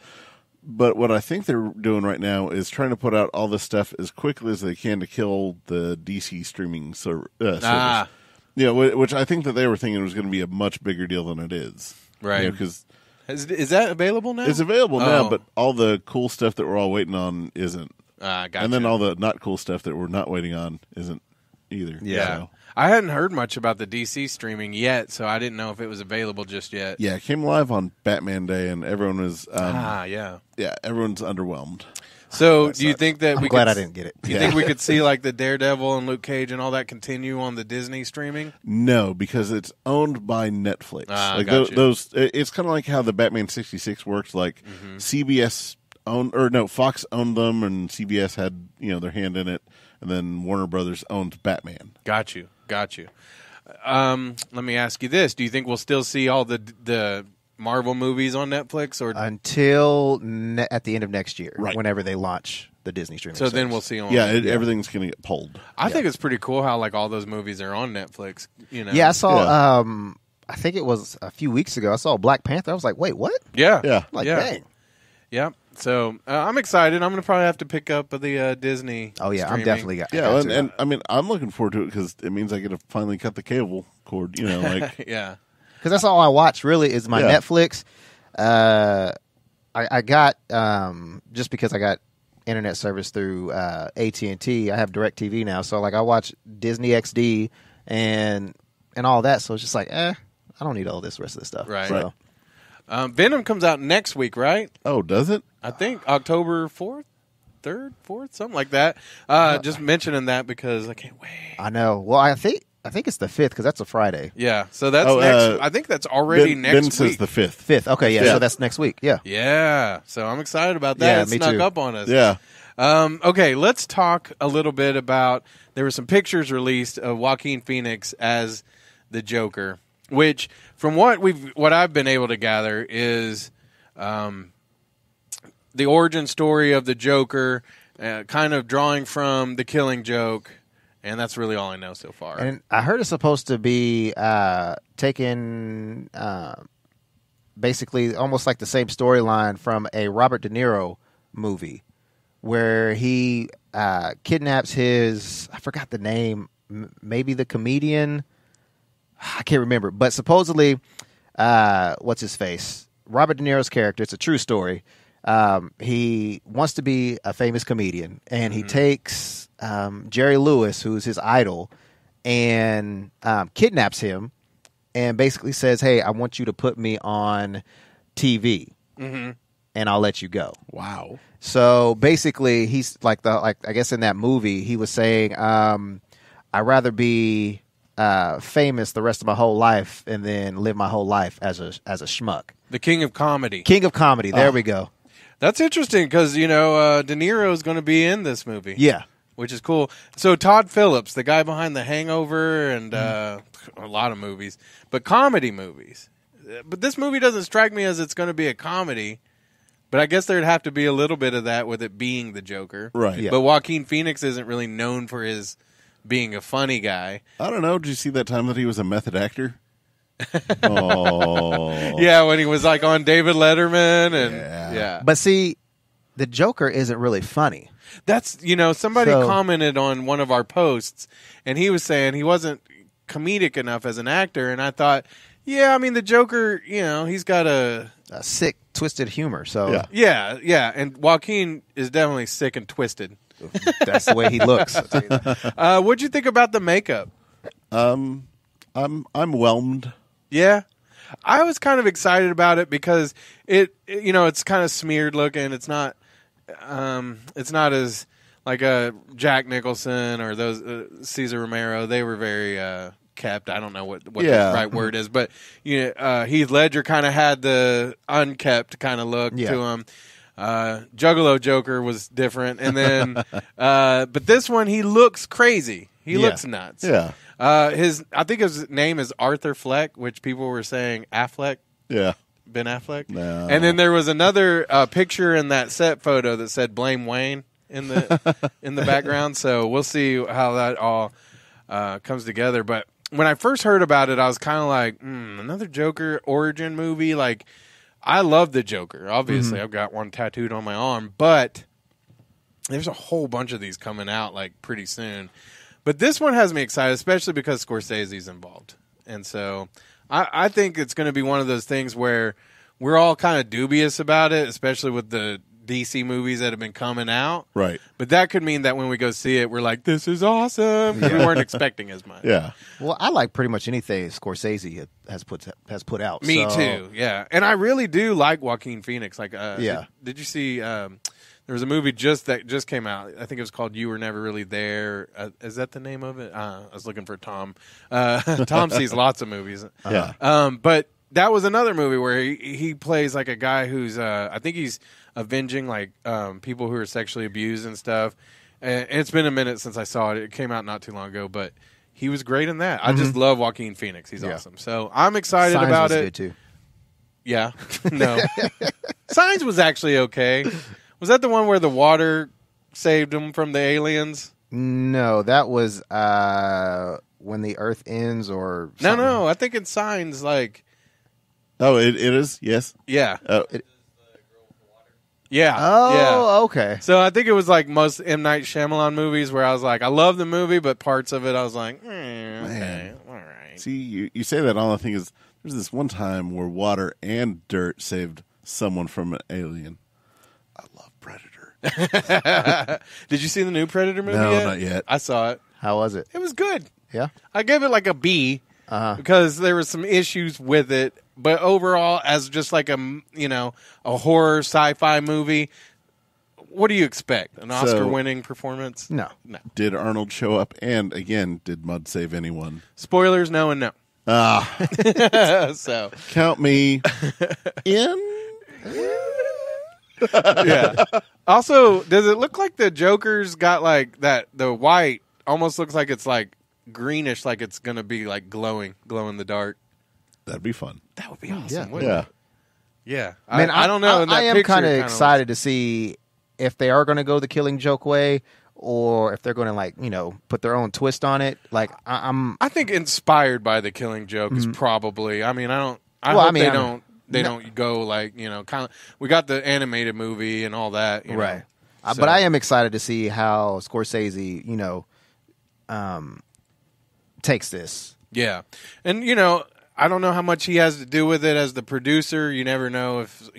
Speaker 3: But what I think they're doing right now is trying to put out all this stuff as quickly as they can to kill the DC streaming service. Which I think that they were thinking was going to be a much bigger deal than it is.
Speaker 1: Right.
Speaker 3: Because
Speaker 1: is that available now?
Speaker 3: it's available now, but all the cool stuff that we're all waiting on isn't.
Speaker 1: Gotcha.
Speaker 3: And then all the not cool stuff that we're not waiting on isn't either.
Speaker 1: Yeah. I hadn't heard much about the DC streaming yet, so I didn't know if it was available just yet.
Speaker 3: Yeah, it came live on Batman Day, and everyone was
Speaker 1: yeah,
Speaker 3: everyone's underwhelmed.
Speaker 1: So, do you think that
Speaker 2: I'm glad I didn't get it.
Speaker 1: You think we could see the Daredevil and Luke Cage and all that continue on the Disney streaming?
Speaker 3: No, because it's owned by Netflix.
Speaker 1: Gotcha.
Speaker 3: Those, it's kind of like how the Batman 66 works. CBS Fox owned them, and CBS had their hand in it, and then Warner Brothers owned Batman.
Speaker 1: Got you. Let me ask you this: do you think we'll still see all the Marvel movies on Netflix, or
Speaker 2: until at the end of next year,
Speaker 3: right,
Speaker 2: whenever they launch the Disney streaming?
Speaker 1: So then we'll see them.
Speaker 3: Everything's going to get pulled.
Speaker 1: I think it's pretty cool how like all those movies are on Netflix.
Speaker 2: Yeah, I saw. I think it was a few weeks ago. I saw Black Panther. I was like, wait, what?
Speaker 1: Yeah.
Speaker 2: Dang.
Speaker 1: Yeah. So I'm excited. I'm going to probably have to pick up the Disney.
Speaker 2: Oh yeah,
Speaker 1: streaming.
Speaker 2: I'm definitely got.
Speaker 3: Yeah, and I mean, I'm looking forward to it because it means I get to finally cut the cable cord.
Speaker 1: Yeah.
Speaker 2: Because that's all I watch really is my Netflix. I got just because I got internet service through AT&T. I have DirecTV now, so like I watch Disney XD and all that. So it's just like, I don't need all this rest of the stuff.
Speaker 1: Right.
Speaker 2: So.
Speaker 1: Venom comes out next week, right?
Speaker 3: Oh, does it?
Speaker 1: I think October 4th, 3rd, 4th, something like that. Just mentioning that because I can't wait.
Speaker 2: I know. Well, I think it's the 5th because that's a Friday.
Speaker 1: Yeah, so that's next. I think that's already next week.
Speaker 3: Ben says the 5th.
Speaker 2: 5th. Okay, yeah. So that's next week. Yeah.
Speaker 1: Yeah. So I'm excited about that.
Speaker 2: Yeah,
Speaker 1: it
Speaker 2: me
Speaker 1: snuck
Speaker 2: too.
Speaker 1: up on us.
Speaker 3: Yeah.
Speaker 1: Okay, let's talk a little bit about. There were some pictures released of Joaquin Phoenix as the Joker, which, from what I've been able to gather, is the origin story of the Joker, kind of drawing from The Killing Joke, and that's really all I know so far.
Speaker 2: And I heard it's supposed to be taken basically almost like the same storyline from a Robert De Niro movie where he kidnaps I forgot the name, maybe the comedian. I can't remember, but supposedly, what's his face? Robert De Niro's character. It's a true story. He wants to be a famous comedian, and he takes Jerry Lewis, who's his idol, and kidnaps him, and basically says, "Hey, I want you to put me on TV, and I'll let you go."
Speaker 3: Wow.
Speaker 2: So basically, he's like I guess in that movie, he was saying, "I'd rather be." Famous the rest of my whole life and then live my whole life as a schmuck.
Speaker 1: The King of Comedy.
Speaker 2: King of Comedy. There we go.
Speaker 1: That's interesting because, De Niro is going to be in this movie.
Speaker 2: Yeah.
Speaker 1: Which is cool. So Todd Phillips, the guy behind The Hangover and a lot of movies, but comedy movies. But this movie doesn't strike me as it's going to be a comedy, but I guess there'd have to be a little bit of that with it being the Joker.
Speaker 3: Right.
Speaker 2: Yeah.
Speaker 1: But Joaquin Phoenix isn't really known for his being a funny guy.
Speaker 3: I don't know. Did you see that time that he was a method actor? Oh.
Speaker 1: Yeah, when he was like on David Letterman and yeah.
Speaker 2: But see, the Joker isn't really funny.
Speaker 1: That's, somebody commented on one of our posts and he was saying he wasn't comedic enough as an actor, and I thought, yeah, I mean the Joker, he's got a
Speaker 2: sick, twisted humor. So
Speaker 1: yeah, and Joaquin is definitely sick and twisted.
Speaker 2: That's the way he looks.
Speaker 1: What'd you think about the makeup?
Speaker 3: I'm whelmed.
Speaker 1: Yeah, I was kind of excited about it because it's kind of smeared looking. It's not as like a Jack Nicholson or those Cesar Romero. They were very kept. I don't know what the right word is, but Heath Ledger kind of had the unkept kind of look to him. Juggalo Joker was different, and then but this one he looks crazy. He looks nuts.
Speaker 3: Yeah.
Speaker 1: I think his name is Arthur Fleck, which people were saying Affleck.
Speaker 3: Yeah.
Speaker 1: Ben Affleck.
Speaker 3: No.
Speaker 1: And then there was another picture in that set photo that said "Blame Wayne" in the background. So we'll see how that all comes together. But when I first heard about it, I was kind of like, another Joker origin movie. Like, I love the Joker. Obviously, I've got one tattooed on my arm, but there's a whole bunch of these coming out like pretty soon. But this one has me excited, especially because Scorsese's involved. And so I think it's going to be one of those things where we're all kind of dubious about it, especially with the DC movies that have been coming out.
Speaker 3: Right.
Speaker 1: But that could mean that when we go see it, we're like, this is awesome. We weren't expecting as much.
Speaker 3: Yeah.
Speaker 2: Well, I like pretty much anything Scorsese has put out.
Speaker 1: Me too, yeah. And I really do like Joaquin Phoenix. Like, did you see... there was a movie that just came out. I think it was called "You Were Never Really There." Is that the name of it? I was looking for Tom. Tom sees lots of movies.
Speaker 3: Yeah.
Speaker 1: But that was another movie where he plays like a guy who's I think he's avenging like people who are sexually abused and stuff. And it's been a minute since I saw it. It came out not too long ago, but he was great in that. I just love Joaquin Phoenix. He's awesome. So I'm excited
Speaker 2: Signs
Speaker 1: about
Speaker 2: was
Speaker 1: it.
Speaker 2: Good too.
Speaker 1: Yeah. No. Signs was actually okay. Was that the one where the water saved him from the aliens?
Speaker 2: No, that was When the Earth Ends or something.
Speaker 1: No. I think in Signs, like...
Speaker 3: Oh, it is? Yes.
Speaker 1: Yeah.
Speaker 2: Oh,
Speaker 1: yeah.
Speaker 2: okay.
Speaker 1: So I think it was like most M. Night Shyamalan movies where I was like, I love the movie, but parts of it I was like, okay, all right.
Speaker 3: See, you say that, all I think is there's this one time where water and dirt saved someone from an alien. I love Predator.
Speaker 1: Did you see the new Predator movie
Speaker 3: No,
Speaker 1: yet?
Speaker 3: not yet.
Speaker 1: I saw it.
Speaker 2: How was it?
Speaker 1: It was good.
Speaker 2: Yeah.
Speaker 1: I gave it like a B because there were some issues with it. But overall, as just like a horror sci-fi movie, what do you expect? An Oscar-winning performance?
Speaker 2: No.
Speaker 3: Did Arnold show up? And again, did Mud save anyone?
Speaker 1: Spoilers, no and no. So
Speaker 3: Count me in.
Speaker 1: yeah. Also, does it look like the Joker's got like that? The white almost looks like it's like greenish, like it's gonna be like glow in the dark.
Speaker 3: That'd be fun.
Speaker 1: That would be awesome.
Speaker 3: Yeah.
Speaker 1: Yeah.
Speaker 2: Man,
Speaker 1: I don't know.
Speaker 2: I am kind of excited to see if they are going to go the Killing Joke way, or if they're going to put their own twist on it. Like
Speaker 1: I think inspired by the Killing Joke is probably. I mean, I don't. I hope they don't go like kind of. We got the animated movie and all that,
Speaker 2: right?
Speaker 1: So.
Speaker 2: But I am excited to see how Scorsese, takes this.
Speaker 1: Yeah, and I don't know how much he has to do with it as the producer. You never know if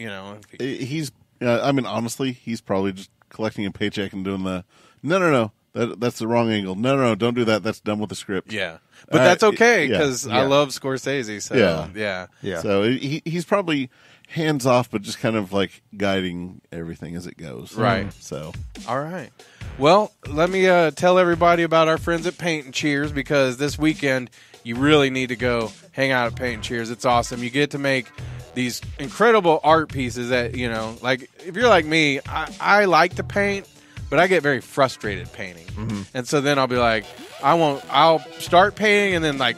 Speaker 3: he's. I mean, honestly, he's probably just collecting a paycheck and doing the. No. That's the wrong angle. No, don't do that. That's done with the script.
Speaker 1: Yeah, but that's okay because
Speaker 2: yeah.
Speaker 1: I love Scorsese. So yeah.
Speaker 3: So he's probably hands off, but just kind of like guiding everything as it goes.
Speaker 1: Right.
Speaker 3: So
Speaker 1: all right. Well, let me tell everybody about our friends at Paint and Cheers because this weekend you really need to go hang out at Paint and Cheers. It's awesome. You get to make these incredible art pieces that like if you're like me, I like to paint. But I get very frustrated painting. And so then I'll be like, I'll start painting and then like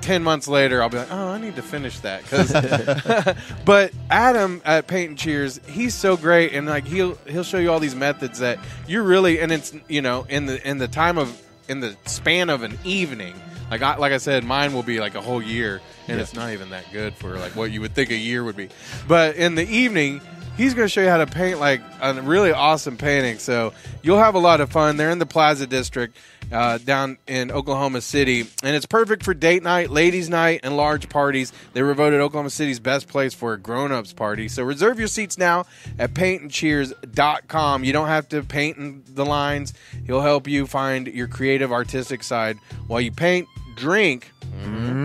Speaker 1: 10 months later, I'll be like, oh, I need to finish that. But Adam at Paint and Cheers, he's so great. And like, he'll show you all these methods that you're really, and it's, in the span of an evening, like I said, mine will be like a whole year and it's not even that good for like what you would think a year would be. But in the evening, he's going to show you how to paint like a really awesome painting. So you'll have a lot of fun. They're in the Plaza District down in Oklahoma City. And it's perfect for date night, ladies' night, and large parties. They were voted Oklahoma City's best place for a grown-ups party. So reserve your seats now at paintandcheers.com. You don't have to paint in the lines. He'll help you find your creative, artistic side while you paint, drink.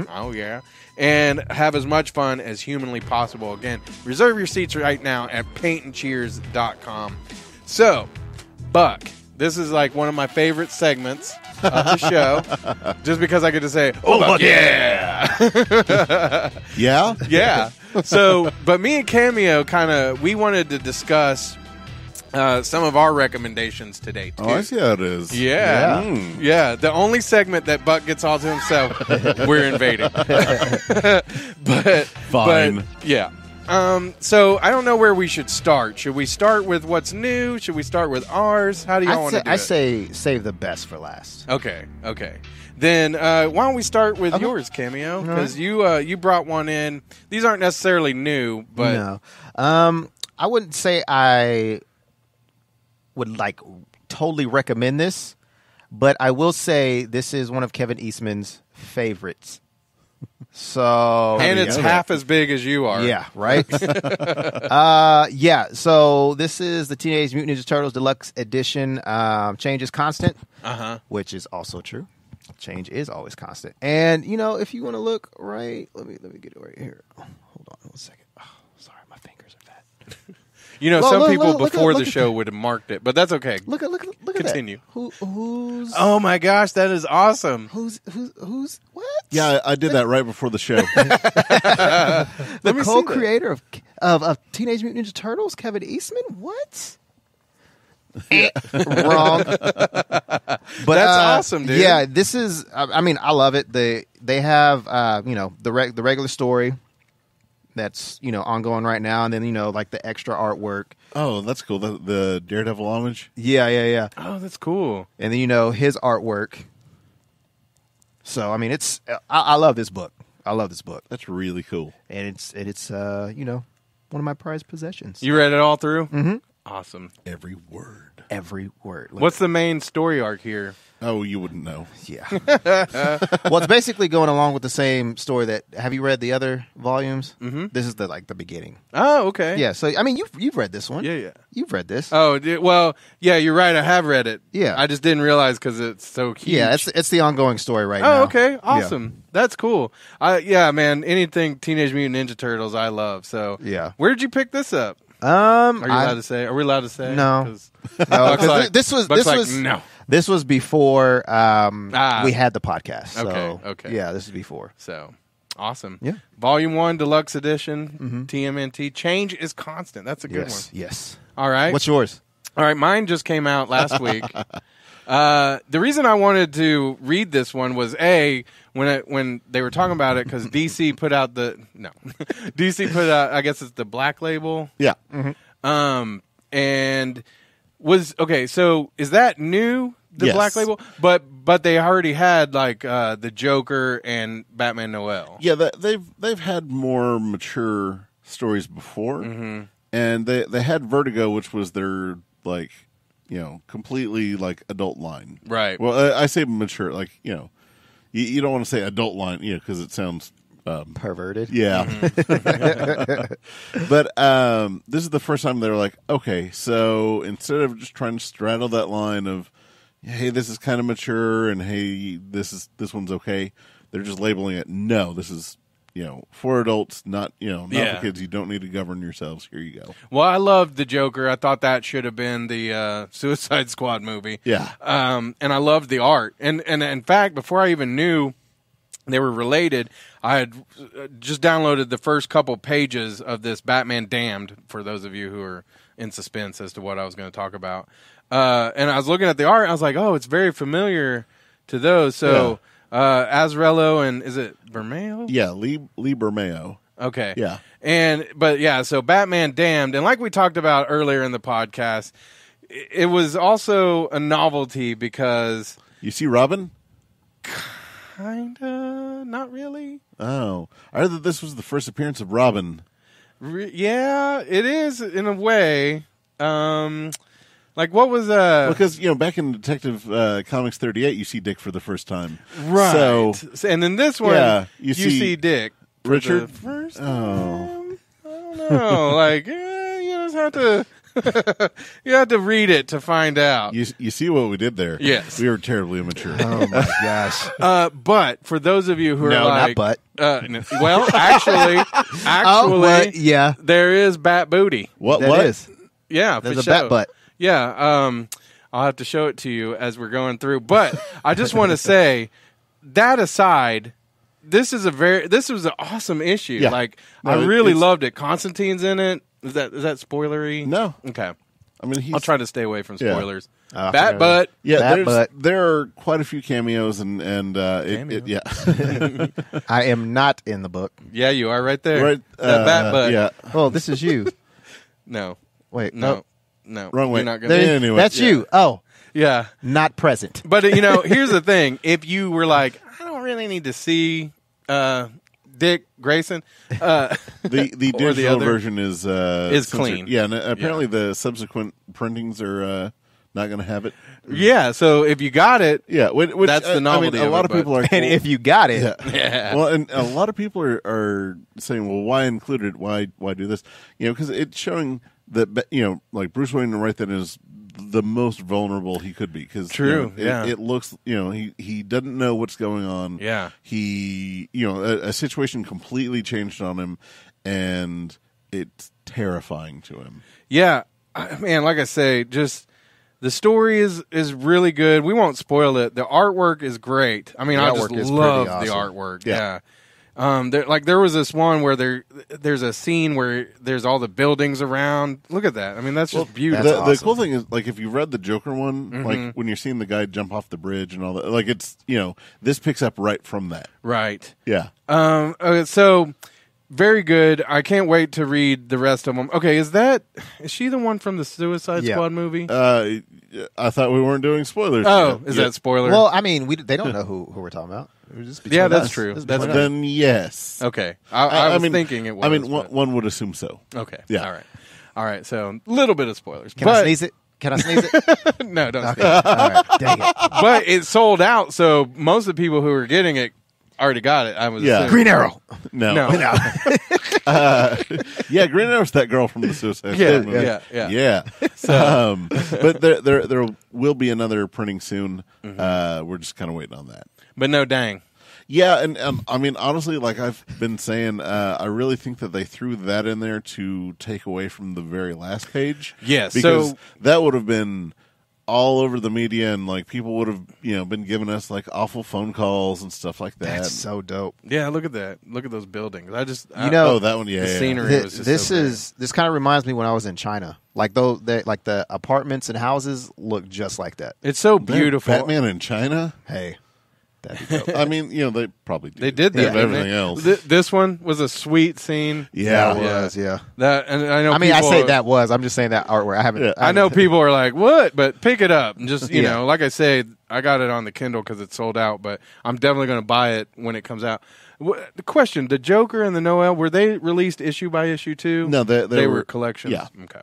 Speaker 1: Oh, yeah. And have as much fun as humanly possible. Again, reserve your seats right now at paintandcheers.com. So, Buck, this is like one of my favorite segments of the show. Just because I get to say, oh, Buck, yeah!
Speaker 3: yeah?
Speaker 1: Yeah. So, but me and Cameo we wanted to discuss some of our recommendations today, too.
Speaker 3: Oh, I see how it is.
Speaker 1: Yeah. Yeah. The only segment that Buck gets all to himself, we're invading.
Speaker 3: Fine.
Speaker 1: But, yeah. So I don't know where we should start. Should we start with what's new? Should we start with ours? How do y'all want to do it?
Speaker 2: I say save the best for last.
Speaker 1: Okay. Then why don't we start with yours, Cameo? Because you brought one in. These aren't necessarily new, but...
Speaker 2: No. I wouldn't say I would like totally recommend this, but I will say this is one of Kevin Eastman's favorites. So
Speaker 1: and it's half as big as you are.
Speaker 2: Yeah, right? So this is the Teenage Mutant Ninja Turtles Deluxe Edition. Change is constant, which is also true. Change is always constant. And, if you want to look right, let me get it right here. Hold on one second. Oh, sorry, my fingers are fat.
Speaker 1: some people before the show would have marked it, but that's okay.
Speaker 2: Look at
Speaker 1: Continue.
Speaker 2: that. Who's?
Speaker 1: Oh my gosh, that is awesome.
Speaker 2: Who's? What?
Speaker 3: Yeah, I did that right before the show.
Speaker 2: The co-creator of Teenage Mutant Ninja Turtles, Kevin Eastman. What? Wrong. But
Speaker 1: that's awesome, dude.
Speaker 2: Yeah, this is. I mean, I love it. They have the regular story that's ongoing right now, and then like the extra artwork.
Speaker 3: Oh, that's cool. The Daredevil homage.
Speaker 2: Yeah.
Speaker 1: Oh, that's cool.
Speaker 2: And then his artwork. So I mean, it's. I love this book. I love this book.
Speaker 3: That's really cool.
Speaker 2: And it's one of my prized possessions.
Speaker 1: You read it all through?
Speaker 2: Mm-hmm.
Speaker 1: Awesome.
Speaker 3: Every word.
Speaker 1: What's the main story arc here?
Speaker 3: Oh, you wouldn't know.
Speaker 2: Yeah. Well, it's basically going along with the same story that. Have you read the other volumes?
Speaker 1: Mm-hmm.
Speaker 2: This is the beginning.
Speaker 1: Oh, okay.
Speaker 2: Yeah. So I mean, you've read this one.
Speaker 1: Yeah.
Speaker 2: You've read this.
Speaker 1: Oh, well, yeah. You're right. I have read it.
Speaker 2: Yeah.
Speaker 1: I just didn't realize because it's so huge.
Speaker 2: Yeah, it's the ongoing story right now.
Speaker 1: Oh, okay. Awesome.
Speaker 2: Yeah.
Speaker 1: That's cool. Yeah, man. Anything Teenage Mutant Ninja Turtles, I love. So
Speaker 2: yeah.
Speaker 1: Where did you pick this up?
Speaker 2: Are
Speaker 1: you allowed to say? Are we allowed to say?
Speaker 2: No.
Speaker 1: No,
Speaker 2: this was before we had the podcast. So,
Speaker 1: okay.
Speaker 2: Yeah, this is before.
Speaker 1: So awesome.
Speaker 2: Yeah.
Speaker 1: Volume 1, Deluxe Edition, TMNT. Change is constant. That's a good one.
Speaker 2: Yes.
Speaker 1: All right.
Speaker 2: What's yours?
Speaker 1: All right. Mine just came out last week. The reason I wanted to read this one was when they were talking about it because DC put out DC put out, I guess it's the Black Label.
Speaker 3: Yeah.
Speaker 1: Mm-hmm. And was okay. So is that new? The
Speaker 3: Yes.
Speaker 1: Black Label, but they already had the Joker and Batman Noel.
Speaker 3: Yeah, they've had more mature stories before, and they had Vertigo, which was their completely adult line.
Speaker 1: Right.
Speaker 3: Well, I say mature, you don't want to say adult line, because it sounds
Speaker 2: perverted.
Speaker 3: Yeah. But this is the first time they're like, okay, so instead of just trying to straddle that line of, hey, this is kind of mature, and hey, this one's okay, they're just labeling it. No, this is for adults, not for kids. You don't need to govern yourselves. Here you go.
Speaker 1: Well, I loved the Joker. I thought that should have been the Suicide Squad movie.
Speaker 3: Yeah.
Speaker 1: And I loved the art. And in fact, before I even knew they were related, I had just downloaded the first couple pages of this Batman Damned, for those of you who are in suspense as to what I was going to talk about. And I was looking at the art, and I was like, oh, it's very familiar to those. So Azarello and, is it Bermeo?
Speaker 3: Yeah, Lee Bermeo.
Speaker 1: Okay.
Speaker 3: Yeah.
Speaker 1: So Batman Damned, and like we talked about earlier in the podcast, it was also a novelty because...
Speaker 3: You see Robin?
Speaker 1: Kinda, not really.
Speaker 3: Oh, I heard that this was the first appearance of Robin.
Speaker 1: Yeah, it is in a way. What was
Speaker 3: because back in Detective Comics 38, you see Dick for the first time,
Speaker 1: right?
Speaker 3: So,
Speaker 1: and in this one, you see Dick for
Speaker 3: Richard
Speaker 1: the first time.
Speaker 3: Oh,
Speaker 1: I don't know. You just have to. You have to read it to find out.
Speaker 3: You see what we did there?
Speaker 1: Yes.
Speaker 3: We were terribly immature.
Speaker 2: Oh my gosh.
Speaker 1: But for those of you who are
Speaker 2: not but.
Speaker 1: Well, actually,
Speaker 2: yeah,
Speaker 1: there is Bat Booty.
Speaker 3: What
Speaker 2: is?
Speaker 1: Yeah,
Speaker 2: there's
Speaker 1: for
Speaker 2: a
Speaker 1: sure.
Speaker 2: bat butt.
Speaker 1: Yeah, I'll have to show it to you as we're going through. But I just want to say, that aside, this was an awesome issue.
Speaker 3: Yeah.
Speaker 1: I really loved it. Constantine's in it. Is that spoilery?
Speaker 3: No.
Speaker 1: Okay.
Speaker 3: I mean,
Speaker 1: I'll try to stay away from spoilers.
Speaker 2: Yeah.
Speaker 1: Bat butt.
Speaker 3: Yeah, there are quite a few cameos, and yeah.
Speaker 2: I am not in the book.
Speaker 1: Yeah, you are right there.
Speaker 3: Right,
Speaker 1: that bat butt.
Speaker 3: Yeah.
Speaker 2: Oh, this is you.
Speaker 1: No.
Speaker 2: Wait,
Speaker 1: No.
Speaker 3: Wrong way.
Speaker 1: You're not gonna.
Speaker 3: Anyway,
Speaker 2: that's you. Oh,
Speaker 1: Yeah.
Speaker 2: not present.
Speaker 1: But here's the thing: if you were like, I don't really need to see Dick Grayson,
Speaker 3: the digital version is censored.
Speaker 1: clean.
Speaker 3: Yeah, and apparently the subsequent printings are not going to have it.
Speaker 1: Yeah. So if you got it,
Speaker 3: Yeah, which
Speaker 1: That's the novelty
Speaker 3: a
Speaker 1: of
Speaker 3: lot
Speaker 1: it,
Speaker 3: of people are,
Speaker 2: And if you got it,
Speaker 1: yeah.
Speaker 3: well, and a lot of people are saying, well, why include it? Why do this? Because it's showing that like Bruce Wayne right then is the most vulnerable he could be. Because
Speaker 1: True,
Speaker 3: it looks he doesn't know what's going on.
Speaker 1: Yeah.
Speaker 3: He a situation completely changed on him, and it's terrifying to him.
Speaker 1: Yeah, man. Like I say, just the story is really good. We won't spoil it. The artwork is great. I mean, I just love the artwork. Yeah. There was this one where there's a scene where there's all the buildings around. Look at that. I mean, that's just beautiful.
Speaker 3: The cool thing is, like, if you read the Joker one, like when you're seeing the guy jump off the bridge and all that, like it's this picks up right from that.
Speaker 1: Right.
Speaker 3: Yeah.
Speaker 1: So very good. I can't wait to read the rest of them. Okay, is she the one from the Suicide Squad movie?
Speaker 3: I thought we weren't doing spoilers.
Speaker 1: Oh, is that spoiler?
Speaker 2: Well, I mean, they don't know who we're talking about.
Speaker 1: Yeah, that's true.
Speaker 3: Then yes.
Speaker 1: Okay, I was thinking it was.
Speaker 3: I mean, one would assume so.
Speaker 1: Okay.
Speaker 3: Yeah.
Speaker 1: All right. So a little bit of spoilers.
Speaker 2: Can I sneeze it? Can I sneeze it?
Speaker 1: No, don't.
Speaker 2: Okay. All right. Dang it.
Speaker 1: But it sold out, so most of the people who were getting it already got it. I was assuming.
Speaker 2: Green Arrow.
Speaker 3: No. Yeah, Green Arrow's that girl from the Suicide Squad movie. Yeah. So, but there will be another printing soon. We're just kind of waiting on that.
Speaker 1: But no, dang.
Speaker 3: Yeah, and I mean, honestly, like I've been saying, I really think that they threw that in there to take away from the very last page.
Speaker 1: Yes,
Speaker 3: because that would have been all over the media, and like people would have been giving us like awful phone calls and stuff like that.
Speaker 2: That's so dope.
Speaker 1: Yeah, look at that. Look at those buildings.
Speaker 3: That one. Yeah,
Speaker 1: the scenery was just
Speaker 2: this kind of reminds me when I was in China. Like the apartments and houses look just like that.
Speaker 1: It's so beautiful.
Speaker 3: Batman in China.
Speaker 2: Hey. That'd be dope.
Speaker 3: I mean, they probably do.
Speaker 1: They did that.
Speaker 3: Everything else.
Speaker 1: This one was a sweet scene.
Speaker 3: Yeah,
Speaker 2: it was. Yeah.
Speaker 1: That, and I know.
Speaker 2: I mean, I say that was. I'm just saying that artwork. I haven't.
Speaker 3: Yeah.
Speaker 1: I know people are like, "What?" But pick it up and just like I say, I got it on the Kindle because it's sold out. But I'm definitely going to buy it when it comes out. The question: the Joker and the Noel, were they released issue by issue too?
Speaker 3: No, they
Speaker 1: were collections.
Speaker 3: Yeah.
Speaker 1: Okay.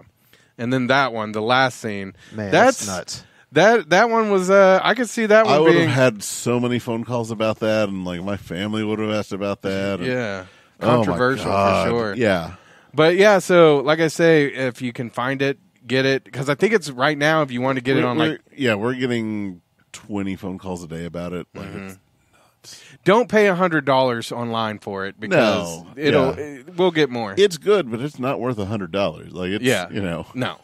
Speaker 1: And then that one, the last scene,
Speaker 2: man, that's nuts.
Speaker 1: That one was I could see that one.
Speaker 3: I would have had so many phone calls about that, and like my family would have asked about that.
Speaker 1: Yeah, controversial for sure.
Speaker 3: Yeah,
Speaker 1: but yeah. So like I say, if you can find it, get it, because I think it's right now. If you want to get it on,
Speaker 3: we're getting 20 phone calls a day about it. Like it's nuts.
Speaker 1: Don't pay $100 online for it because we'll get more.
Speaker 3: It's good, but it's not worth $100. Like it's
Speaker 1: no.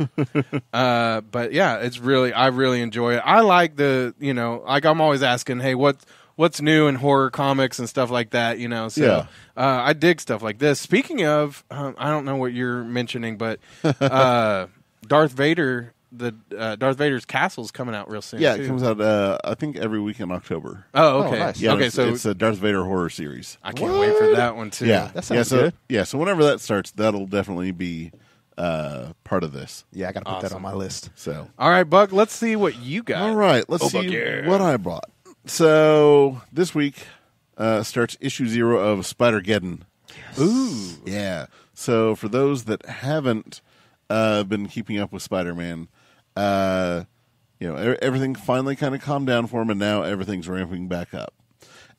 Speaker 1: But yeah, I really enjoy it. I like like I'm always asking, hey, what's new in horror comics and stuff like that, So I dig stuff like this. Speaking of, I don't know what you're mentioning, but Darth Vader. Darth Vader's Castle's coming out real soon.
Speaker 3: Yeah,
Speaker 1: too.
Speaker 3: it comes out I think every week in October.
Speaker 1: Oh, okay.
Speaker 2: Nice.
Speaker 3: Yeah,
Speaker 1: okay, so
Speaker 3: it's a Darth Vader horror series.
Speaker 1: I can't wait for that one too.
Speaker 3: Yeah,
Speaker 2: that sounds good.
Speaker 3: Yeah, so whenever that starts, that'll definitely be part of this.
Speaker 2: Yeah, I got to put that on my list.
Speaker 3: So,
Speaker 1: all right, Buck, let's see what you got.
Speaker 3: All right, let's see what I brought. So this week starts issue 0 of Spider-Geddon.
Speaker 1: Yes. Ooh,
Speaker 3: yeah. So for those that haven't been keeping up with Spider-Man. Everything finally kind of calmed down for him, and now everything's ramping back up.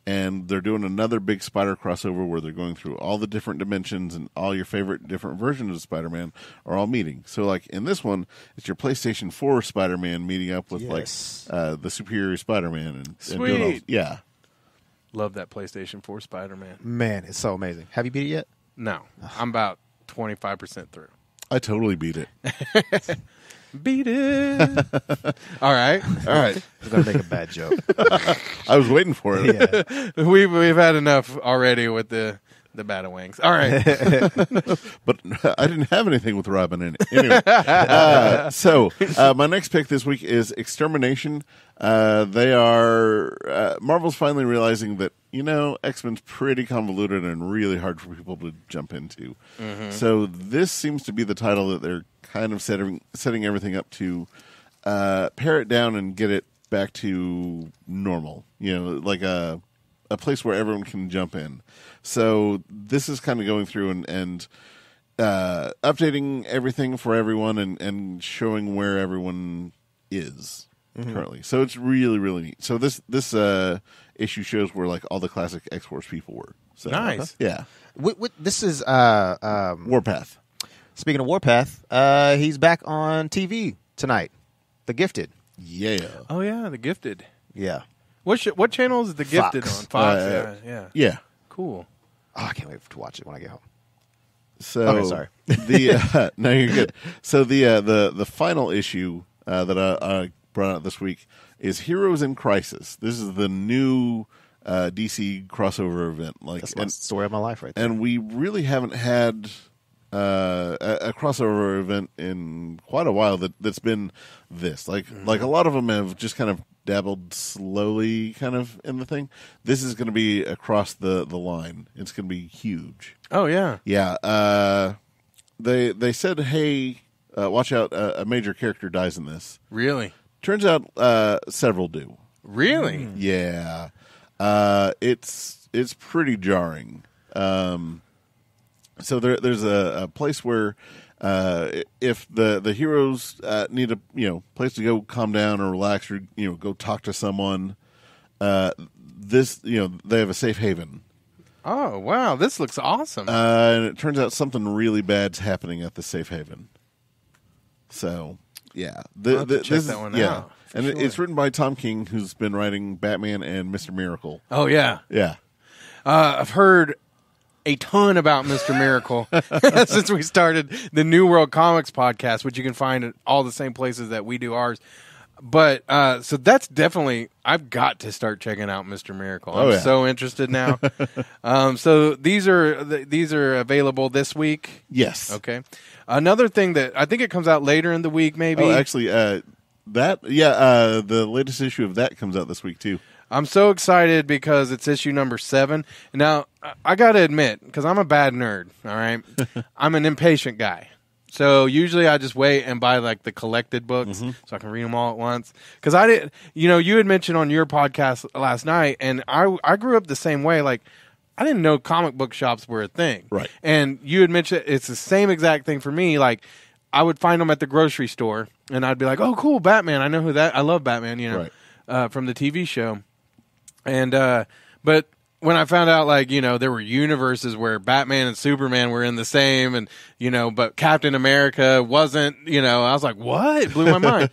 Speaker 3: And they're doing another big Spider crossover where they're going through all the different dimensions, and all your favorite different versions of Spider-Man are all meeting. So, like in this one, it's your PlayStation 4 Spider-Man meeting up with the Superior Spider-Man, and
Speaker 1: sweet,
Speaker 3: yeah.
Speaker 1: Love that PlayStation 4 Spider-Man.
Speaker 2: Man, it's so amazing. Have you beat it yet?
Speaker 1: No, I'm about 25% through.
Speaker 3: I totally beat it.
Speaker 1: Beat it. All right.
Speaker 2: I'm going to make a bad joke.
Speaker 3: I was waiting for it.
Speaker 2: Yeah.
Speaker 3: We've
Speaker 1: had enough already with the Bata Wings. All right.
Speaker 3: But I didn't have anything with Robin in it. Anyway, so my next pick this week is Extermination. Marvel's finally realizing that, X-Men's pretty convoluted and really hard for people to jump into. Mm-hmm. So this seems to be the title that they're kind of setting everything up to pare it down and get it back to normal. Like a place where everyone can jump in. So this is kind of going through and updating everything for everyone and showing where everyone is currently. So it's really, really neat. So this issue shows where like all the classic X-Force people were. So,
Speaker 1: nice.
Speaker 3: Yeah.
Speaker 2: This is
Speaker 3: Warpath.
Speaker 2: Speaking of Warpath, he's back on TV tonight. The Gifted.
Speaker 3: Yeah.
Speaker 1: Oh yeah, The Gifted.
Speaker 2: Yeah.
Speaker 1: What channel is The Gifted
Speaker 2: Fox.
Speaker 1: on? Fox. Yeah.
Speaker 3: Yeah.
Speaker 1: Cool.
Speaker 2: Oh, I can't wait to watch it when I get home.
Speaker 3: So
Speaker 2: Okay, sorry.
Speaker 3: No, you're good. So the final issue that I brought out this week is Heroes in Crisis. This is the new DC crossover event.
Speaker 2: That's the story of my life, right there.
Speaker 3: And we really haven't had a crossover event in quite a while that's been this. Like a lot of them have just kind of dabbled slowly kind of in the thing. This is going to be across the line. It's going to be huge.
Speaker 1: Oh, yeah.
Speaker 3: Yeah. They said, hey, watch out, a major character dies in this.
Speaker 1: Really?
Speaker 3: Turns out several do.
Speaker 1: Really?
Speaker 3: Yeah. It's pretty jarring. So there's a place where if the heroes need a place to go calm down or relax or go talk to someone, they have a safe haven.
Speaker 1: Oh, wow. This looks awesome.
Speaker 3: And it turns out something really bad's happening at the safe haven. So yeah,
Speaker 1: I'll have to check that one out.
Speaker 3: And
Speaker 1: Sure.
Speaker 3: it's written by Tom King, who's been writing Batman and Mr. Miracle.
Speaker 1: Oh, yeah.
Speaker 3: Yeah.
Speaker 1: I've heard a ton about Mr. Miracle since we started the New World Comics podcast, which you can find at all the same places that we do ours. But so that's definitely, I've got to start checking out Mr. Miracle. I'm so interested now. So these are available this week.
Speaker 3: Yes.
Speaker 1: Okay. Another thing that I think it comes out later in the week, maybe.
Speaker 3: Oh, actually, the latest issue of that comes out this week too.
Speaker 1: I'm so excited because it's issue number 7. Now, I got to admit, because I'm a bad nerd, all right? I'm an impatient guy. So usually I just wait and buy like the collected books so I can read them all at once. Because I didn't, you had mentioned on your podcast last night, and I grew up the same way. Like, I didn't know comic book shops were a thing.
Speaker 3: Right.
Speaker 1: And you had mentioned it's the same exact thing for me. Like, I would find them at the grocery store, and I'd be like, oh, cool, Batman. I know who that, I love Batman, from the TV show. And but when I found out, like, there were universes where Batman and Superman were in the same, and but Captain America wasn't. I was like, what? It blew my mind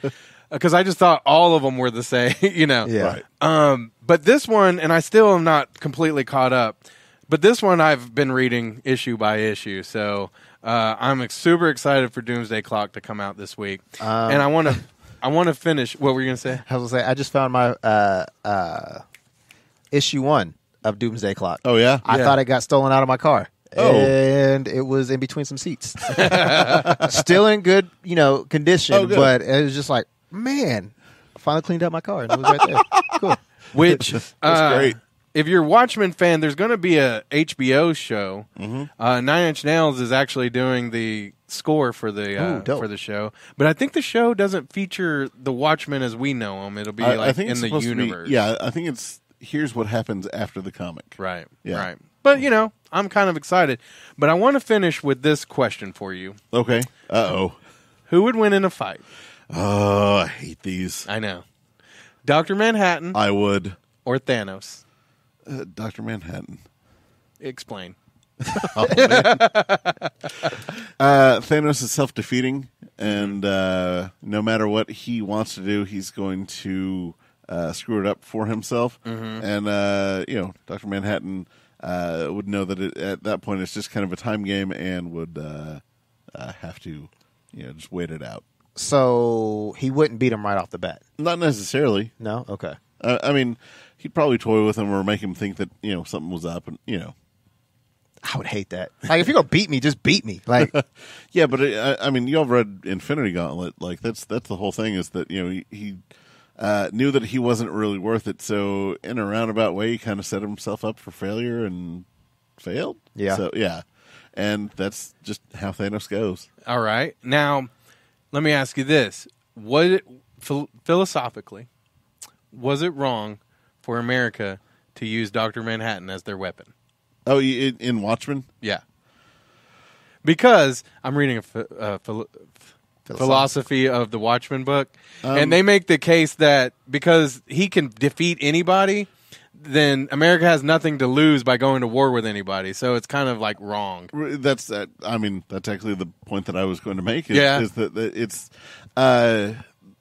Speaker 1: because I just thought all of them were the same.
Speaker 2: Yeah.
Speaker 3: Right.
Speaker 1: But this one, and I still am not completely caught up. But this one I've been reading issue by issue, so I'm super excited for Doomsday Clock to come out this week, and I want to finish. What were you gonna say?
Speaker 2: I was gonna say I just found my issue 1 of Doomsday Clock.
Speaker 3: Oh yeah.
Speaker 2: I thought it got stolen out of my car.
Speaker 3: Oh.
Speaker 2: And it was in between some seats. Still in good, condition,
Speaker 3: Oh, good.
Speaker 2: but it was just like, man, I finally cleaned out my car and it was right there. Cool.
Speaker 1: Which
Speaker 3: That's great.
Speaker 1: If you're a Watchmen fan, there's going to be a HBO show. 9 Inch Nails is actually doing the score for the show, but I think the show doesn't feature the Watchmen as we know them. It'll be
Speaker 3: I
Speaker 1: like
Speaker 3: think
Speaker 1: in
Speaker 3: it's
Speaker 1: the
Speaker 3: supposed to be-
Speaker 1: universe.
Speaker 3: I think it's here's what happens after the comic.
Speaker 1: Right.
Speaker 3: Yeah.
Speaker 1: Right. But I'm kind of excited. But I want to finish with this question for you:
Speaker 3: Okay.
Speaker 1: who would win in a fight?
Speaker 3: Oh, I hate these.
Speaker 1: I know, Dr. Manhattan
Speaker 3: I would.
Speaker 1: or Thanos.
Speaker 3: Dr. Manhattan.
Speaker 1: Explain.
Speaker 3: Thanos is self-defeating, and no matter what he wants to do, he's going to screw it up for himself. And Dr. Manhattan would know that at that point it's just kind of a time game, and would have to just wait it out.
Speaker 2: So he wouldn't beat him right off the bat?
Speaker 3: Not necessarily.
Speaker 2: No? Okay.
Speaker 3: I mean, he'd probably toy with him or make him think that something was up, and
Speaker 2: I would hate that. Like, if you're going to beat me, just beat me. Like,
Speaker 3: yeah, but I mean, you all read Infinity Gauntlet. Like, that's the whole thing, is that he knew that he wasn't really worth it, so in a roundabout way, he kind of set himself up for failure and failed.
Speaker 2: Yeah.
Speaker 3: So yeah, and that's just how Thanos goes.
Speaker 1: All right. Now, let me ask you this: philosophically, was it wrong for America to use Dr. Manhattan as their weapon?
Speaker 3: Oh, in Watchmen?
Speaker 1: Yeah. Because I'm reading a philosophy of the Watchmen book, and they make the case that because he can defeat anybody, then America has nothing to lose by going to war with anybody. So it's kind of like wrong.
Speaker 3: That's actually the point that I was going to make. Is that it's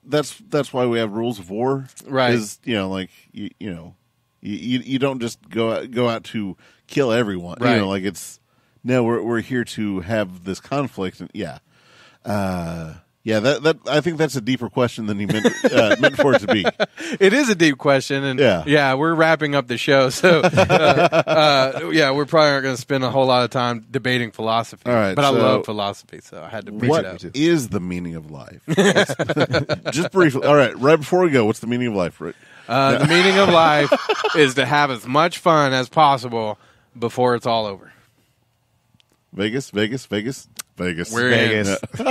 Speaker 3: that's why we have rules of war,
Speaker 1: right?
Speaker 3: Is you don't just go out to kill everyone,
Speaker 1: right?
Speaker 3: Like, it's No, we're here to have this conflict, and that I think that's a deeper question than he meant for it to be.
Speaker 1: It is a deep question, and we're wrapping up the show, so we're probably not going to spend a whole lot of time debating philosophy.
Speaker 3: All right,
Speaker 1: but I love philosophy, so I had to bring it up.
Speaker 3: What is the meaning of life? Just briefly. All right, right before we go, what's the meaning of life, Rick?
Speaker 1: The meaning of life is to have as much fun as possible before it's all over.
Speaker 3: Vegas.
Speaker 1: We're
Speaker 2: Vegas.
Speaker 1: in.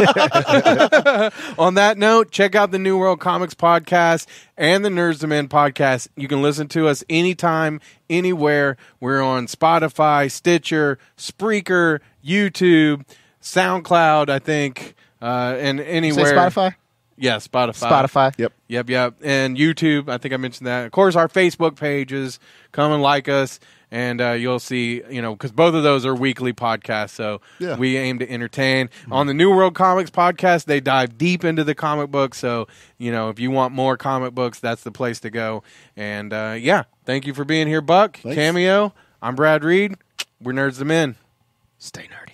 Speaker 1: On that note, check out the New World Comics podcast and the Nerds to Men podcast. You can listen to us anytime, anywhere. We're on Spotify, Stitcher, Spreaker, YouTube, SoundCloud, I think, and anywhere.
Speaker 2: Say Spotify?
Speaker 1: Yeah, Spotify.
Speaker 3: Yep.
Speaker 1: And YouTube, I think I mentioned that. Of course, our Facebook pages. Come and like us. And you'll see, because both of those are weekly podcasts, so we aim to entertain. Mm-hmm. On the New World Comics podcast, they dive deep into the comic books, so, if you want more comic books, that's the place to go. And, thank you for being here, Buck. Thanks. Cameo. I'm Brad Reed. We're Nerds to Men. Stay nerdy.